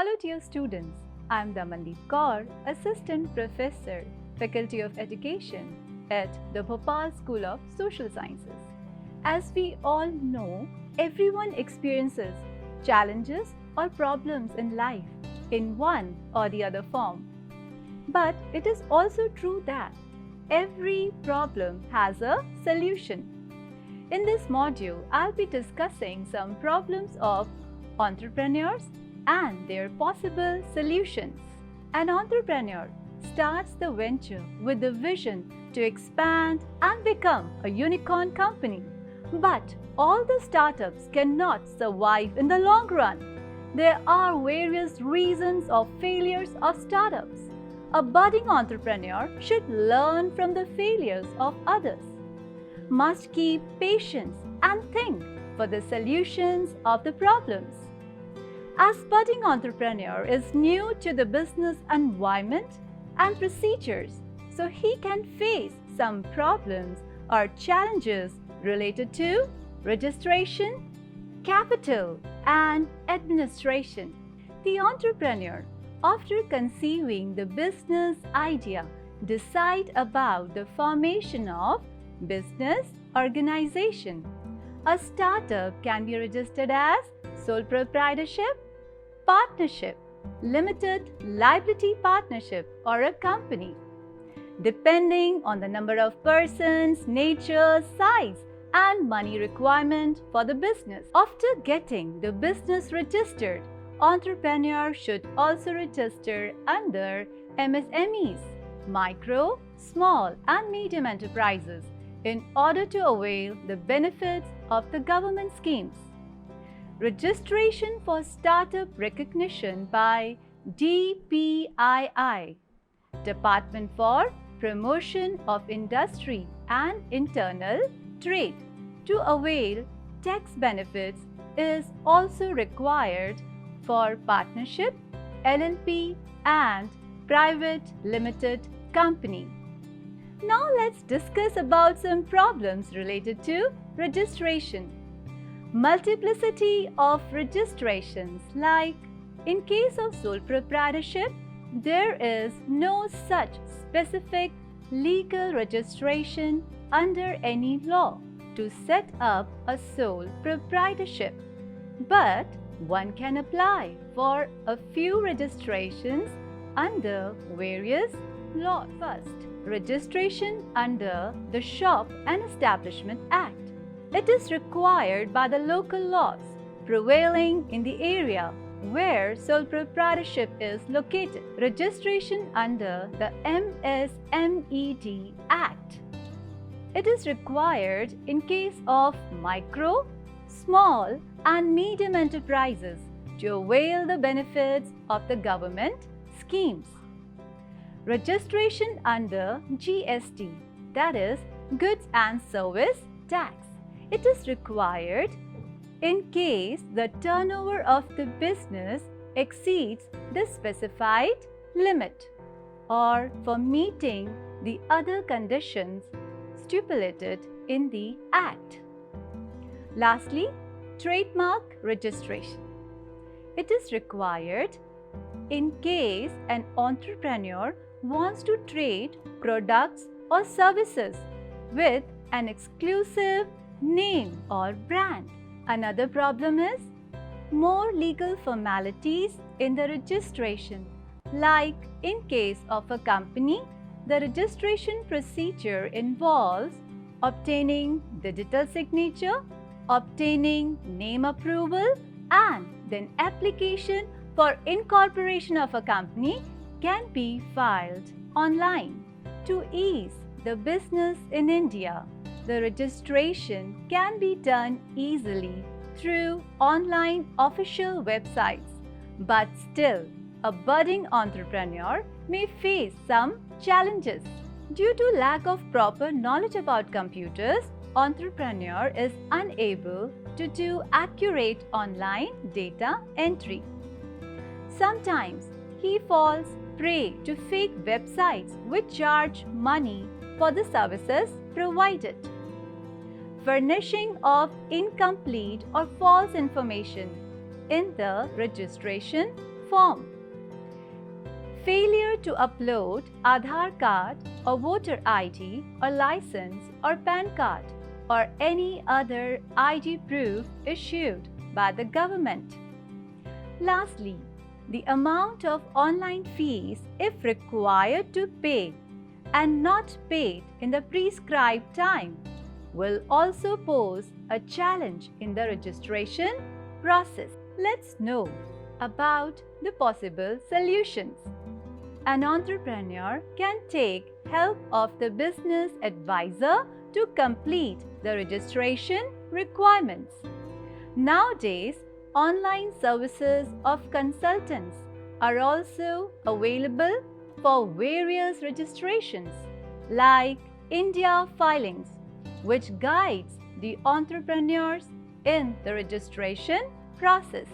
Hello dear students, I am Damandeep Kaur, Assistant Professor, Faculty of Education at the Bhopal School of Social Sciences. As we all know, everyone experiences challenges or problems in life in one or the other form. But it is also true that every problem has a solution. In this module, I'll be discussing some problems of entrepreneurs and their possible solutions. An entrepreneur starts the venture with the vision to expand and become a unicorn company. But all the startups cannot survive in the long run. There are various reasons of failures of startups. A budding entrepreneur should learn from the failures of others, must keep patience and think for the solutions of the problems. As budding entrepreneur is new to the business environment and procedures, so he can face some problems or challenges related to registration, capital, and administration. The entrepreneur, after conceiving the business idea, decide about the formation of business organization. A startup can be registered as sole proprietorship, partnership, limited liability partnership, or a company, depending on the number of persons, nature, size, and money requirement for the business. After getting the business registered, entrepreneur should also register under MSMEs, micro, small, and medium enterprises, in order to avail the benefits of the government schemes. Registration for startup recognition by DPII, Department for Promotion of Industry and Internal Trade, to avail tax benefits is also required for partnership, LLP, and private limited company. Now let's discuss about some problems related to registration. Multiplicity of registrations, like in case of sole proprietorship, there is no such specific legal registration under any law to set up a sole proprietorship. But one can apply for a few registrations under various laws. First, registration under the Shop and Establishment Act. It is required by the local laws prevailing in the area where sole proprietorship is located. Registration under the MSMED Act. It is required in case of micro, small, and medium enterprises to avail the benefits of the government schemes. Registration under GST, that is, Goods and Service Tax. It is required in case the turnover of the business exceeds the specified limit or for meeting the other conditions stipulated in the Act. Lastly, trademark registration. It is required in case an entrepreneur wants to trade products or services with an exclusive name or brand. Another problem is more legal formalities in the registration. Like in case of a company, the registration procedure involves obtaining digital signature, obtaining name approval, and then application for incorporation of a company can be filed online. To ease the business in India, the registration can be done easily through online official websites. But still, a budding entrepreneur may face some challenges. Due to lack of proper knowledge about computers, entrepreneur is unable to do accurate online data entry. Sometimes he falls prey to fake websites which charge money for the services provided. Furnishing of incomplete or false information in the registration form. Failure to upload Aadhaar card or voter ID or license or PAN card or any other ID proof issued by the government. Lastly, the amount of online fees, if required to pay and not paid in the prescribed time, will also pose a challenge in the registration process. Let's know about the possible solutions. An entrepreneur can take help of the business advisor to complete the registration requirements. Nowadays, online services of consultants are also available for various registrations like India Filings, which guides the entrepreneurs in the registration process.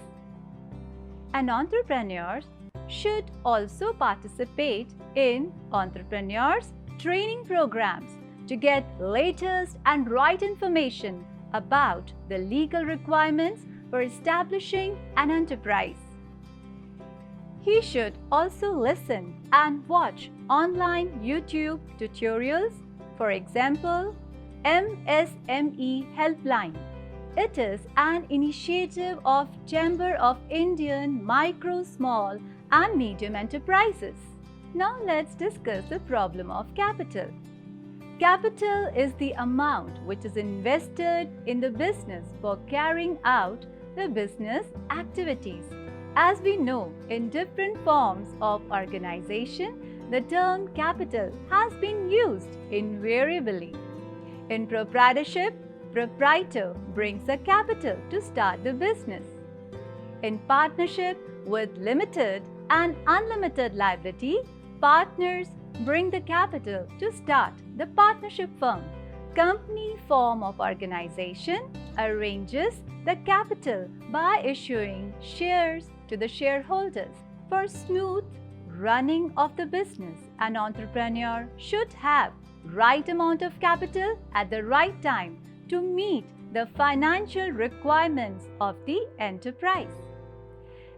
An entrepreneur should also participate in entrepreneurs training programs to get latest and right information about the legal requirements for establishing an enterprise. He should also listen and watch online YouTube tutorials, for example, MSME Helpline. It is an initiative of Chamber of Indian Micro, Small and Medium Enterprises. Now let's discuss the problem of capital. Capital is the amount which is invested in the business for carrying out the business activities. As we know, in different forms of organization, the term capital has been used invariably. In proprietorship, proprietor brings a capital to start the business. In partnership with limited and unlimited liability, partners bring the capital to start the partnership firm. Company form of organization arranges the capital by issuing shares to the shareholders. For smooth running of the business, an entrepreneur should have right amount of capital at the right time to meet the financial requirements of the enterprise.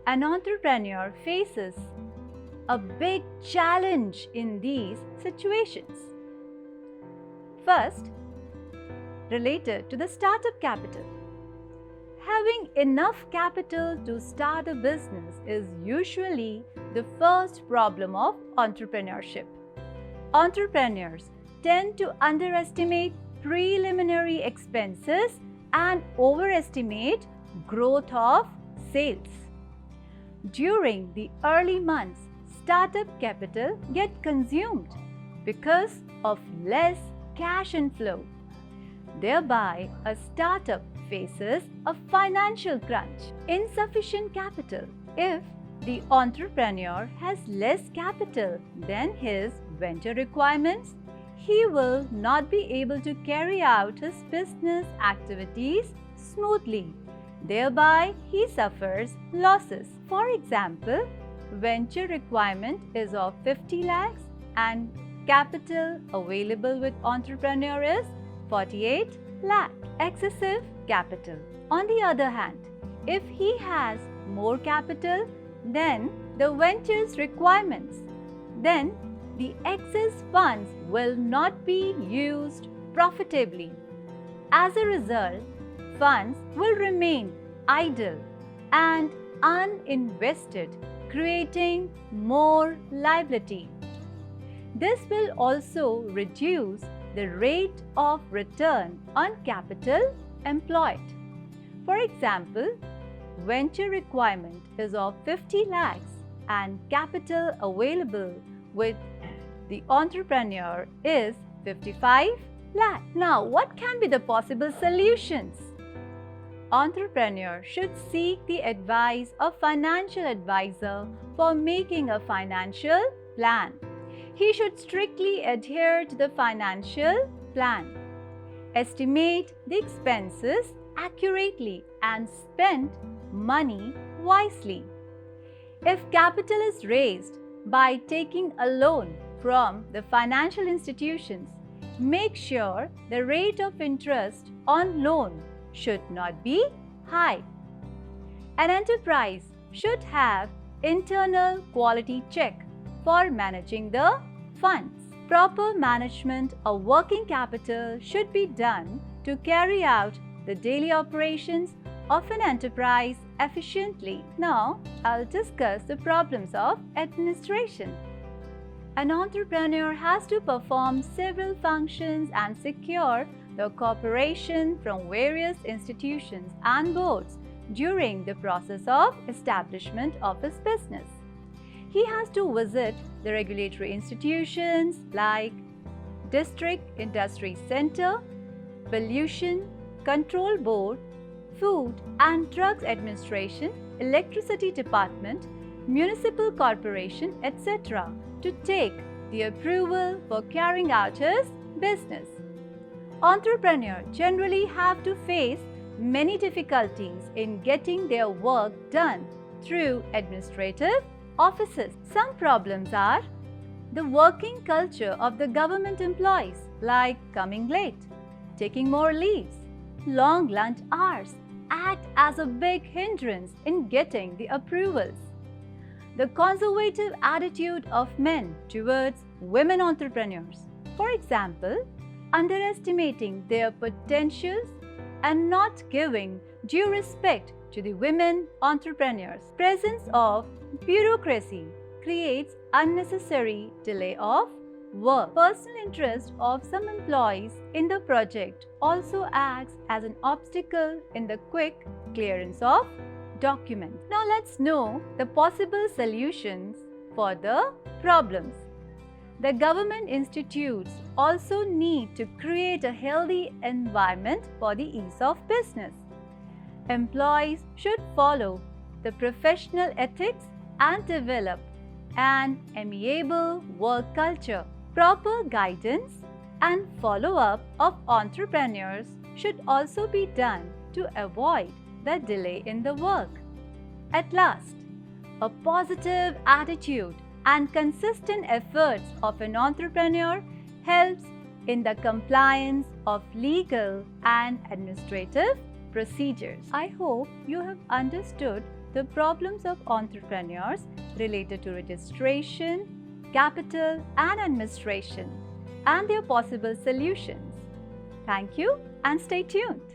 An entrepreneur faces a big challenge in these situations. First, related to the startup capital. Having enough capital to start a business is usually the first problem of entrepreneurship. Entrepreneurs tend to underestimate preliminary expenses and overestimate growth of sales. During the early months, startup capital gets consumed because of less cash inflow. Thereby, a startup faces a financial crunch. Insufficient capital. If the entrepreneur has less capital than his venture requirements, he will not be able to carry out his business activities smoothly. Thereby, he suffers losses. For example, venture requirement is of 50 lakhs and capital available with entrepreneur is 48 lakh. Excessive capital. On the other hand, if he has more capital than the venture's requirements, then the excess funds will not be used profitably. As a result, funds will remain idle and uninvested, creating more liability. This will also reduce the rate of return on capital employed. For example, venture requirement is of 50 lakhs and capital available with the entrepreneur is 55 lakh. Now, what can be the possible solutions? Entrepreneur should seek the advice of financial advisor for making a financial plan. He should strictly adhere to the financial plan, estimate the expenses accurately and spend money wisely. If capital is raised by taking a loan from the financial institutions, make sure the rate of interest on loan should not be high. An enterprise should have internal quality check for managing the funds. Proper management of working capital should be done to carry out the daily operations of an enterprise efficiently. Now, I'll discuss the problems of administration. An entrepreneur has to perform several functions and secure the cooperation from various institutions and boards during the process of establishment of his business. He has to visit the regulatory institutions like District Industry Center, Pollution Control Board, Food and Drugs Administration, Electricity Department, Municipal Corporation, etc. to take the approval for carrying out his business. Entrepreneurs generally have to face many difficulties in getting their work done through administrative offices. Some problems are the working culture of the government employees, like coming late, taking more leaves, long lunch hours, act as a big hindrance in getting the approvals. The conservative attitude of men towards women entrepreneurs, for example, underestimating their potentials and not giving due respect to the women entrepreneurs. Presence of bureaucracy creates unnecessary delay of work. Personal interest of some employees in the project also acts as an obstacle in the quick clearance of documents. Now let's know the possible solutions for the problems. The government institutes also need to create a healthy environment for the ease of business. Employees should follow the professional ethics and develop an amiable work culture. Proper guidance and follow-up of entrepreneurs should also be done to avoid the delay in the work. At last, a positive attitude and consistent efforts of an entrepreneur helps in the compliance of legal and administrative procedures. I hope you have understood the problems of entrepreneurs related to registration, capital and administration and their possible solutions. Thank you and stay tuned.